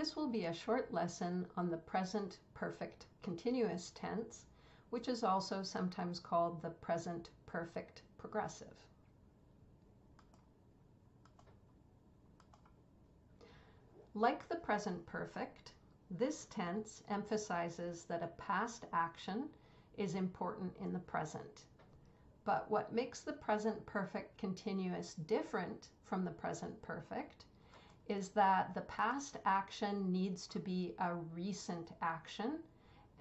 This will be a short lesson on the present perfect continuous tense, which is also sometimes called the present perfect progressive. Like the present perfect, this tense emphasizes that a past action is important in the present. But what makes the present perfect continuous different from the present perfect is that the past action needs to be a recent action,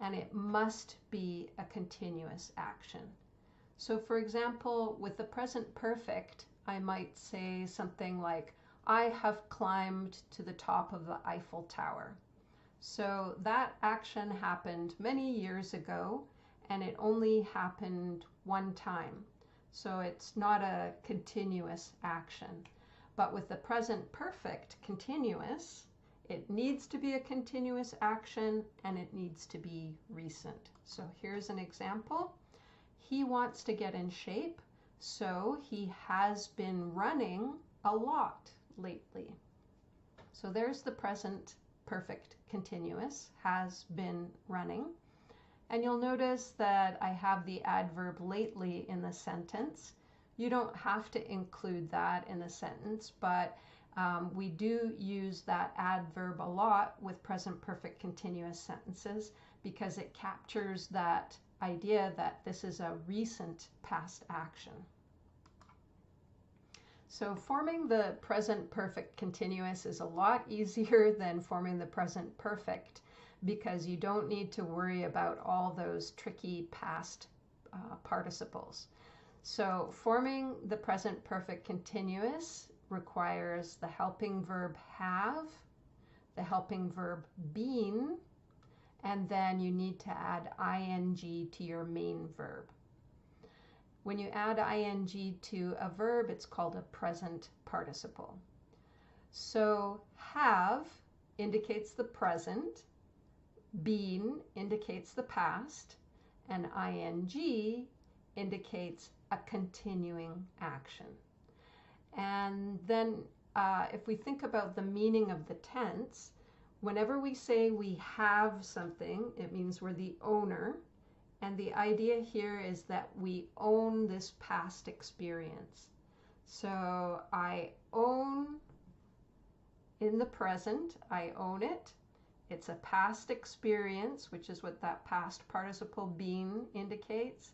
and it must be a continuous action. So for example, with the present perfect, I might say something like, I have climbed to the top of the Eiffel Tower. So that action happened many years ago, and it only happened one time. So it's not a continuous action. But with the present perfect continuous, it needs to be a continuous action, and it needs to be recent. So here's an example. He wants to get in shape, so he has been running a lot lately. So there's the present perfect continuous, has been running. And you'll notice that I have the adverb lately in the sentence. You don't have to include that in the sentence, but we do use that adverb a lot with present perfect continuous sentences because it captures that idea that this is a recent past action. So forming the present perfect continuous is a lot easier than forming the present perfect because you don't need to worry about all those tricky past participles. So forming the present perfect continuous requires the helping verb have, the helping verb been, and then you need to add ing to your main verb. When you add ing to a verb, it's called a present participle. So have indicates the present, been indicates the past, and ing indicates a continuing action. And then if we think about the meaning of the tense, whenever we say we have something, it means we're the owner. And the idea here is that we own this past experience. So I own in the present, I own it. It's a past experience, which is what that past participle been indicates.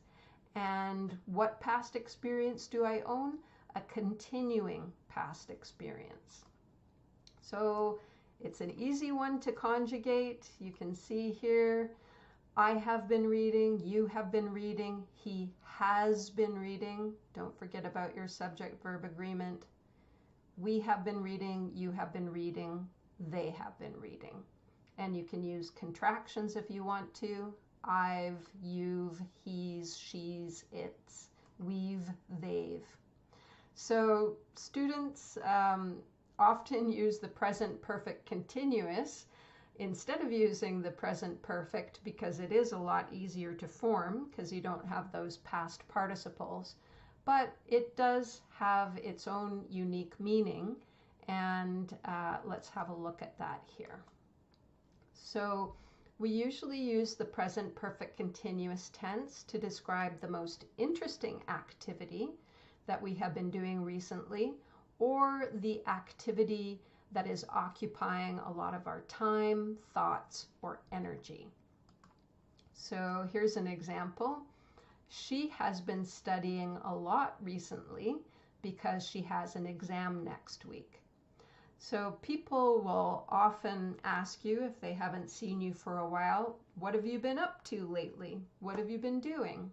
And what past experience do I own? A continuing past experience. So it's an easy one to conjugate. You can see here, I have been reading, you have been reading, he has been reading. Don't forget about your subject-verb agreement. We have been reading, you have been reading, they have been reading. And you can use contractions if you want to. I've, you've, he's, she's, it's, we've, they've. So students often use the present perfect continuous instead of using the present perfect because it is a lot easier to form because you don't have those past participles. But it does have its own unique meaning, and let's have a look at that here. So we usually use the present perfect continuous tense to describe the most interesting activity that we have been doing recently, or the activity that is occupying a lot of our time, thoughts, or energy. So here's an example. She has been studying a lot recently because she has an exam next week. So people will often ask you, if they haven't seen you for a while, what have you been up to lately? What have you been doing?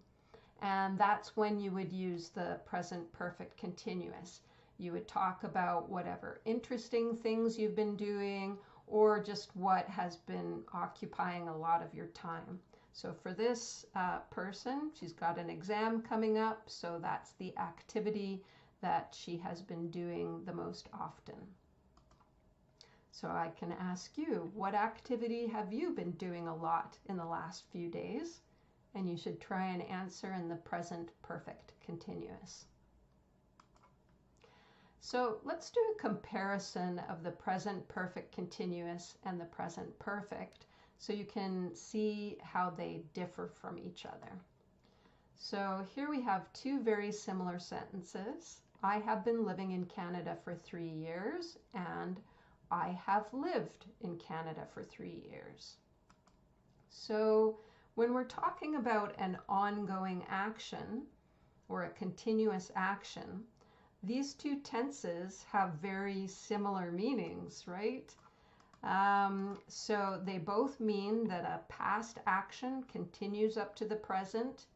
And that's when you would use the present perfect continuous. You would talk about whatever interesting things you've been doing or just what has been occupying a lot of your time. So for this person, she's got an exam coming up, so that's the activity that she has been doing the most often. So I can ask you, what activity have you been doing a lot in the last few days? And you should try and answer in the present perfect continuous. So let's do a comparison of the present perfect continuous and the present perfect so you can see how they differ from each other. So here we have two very similar sentences. I have been living in Canada for 3 years, and I have lived in Canada for 3 years. So when we're talking about an ongoing action or a continuous action, these two tenses have very similar meanings, right? So they both mean that a past action continues up to the present,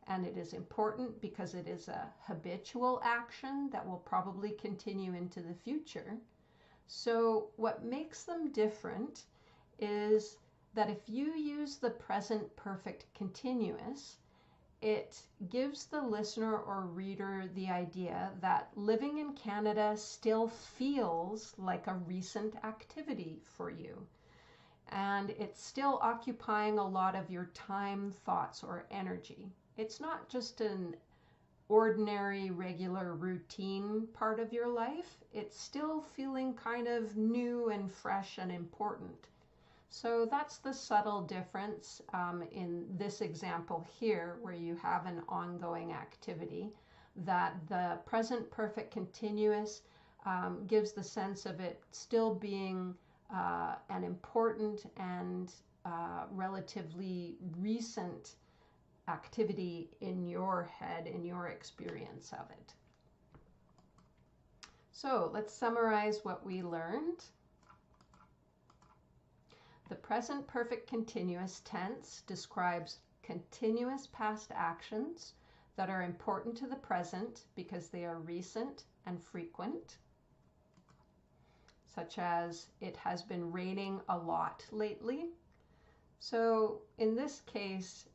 and it is important because it is a habitual action that will probably continue into the future. So what makes them different is that if you use the present perfect continuous, it gives the listener or reader the idea that living in Canada still feels like a recent activity for you. And it's still occupying a lot of your time, thoughts, or energy. It's not just an ordinary, regular, routine part of your life. It's still feeling kind of new and fresh and important. So that's the subtle difference in this example here, where you have an ongoing activity, that the present perfect continuous gives the sense of it still being an important and relatively recent activity in your head, in your experience of it. So let's summarize what we learned. The present perfect continuous tense describes continuous past actions that are important to the present because they are recent and frequent, such as it has been raining a lot lately. So in this case,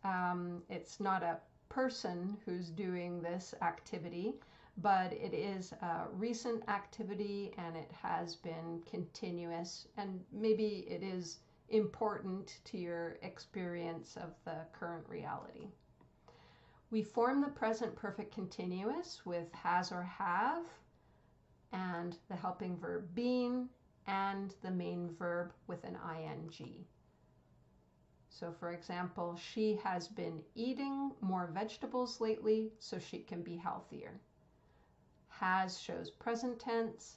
it's not a person who's doing this activity, but it is a recent activity and it has been continuous, and maybe it is important to your experience of the current reality. We form the present perfect continuous with has or have, and the helping verb been, and the main verb with an ing. So for example, she has been eating more vegetables lately so she can be healthier. Has shows present tense,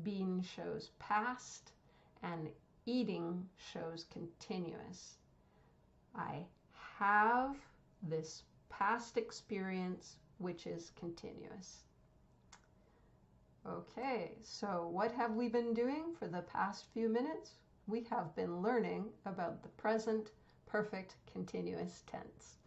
been shows past, and eating shows continuous. I have this past experience which is continuous. Okay, so what have we been doing for the past few minutes? We have been learning about the present perfect continuous tense.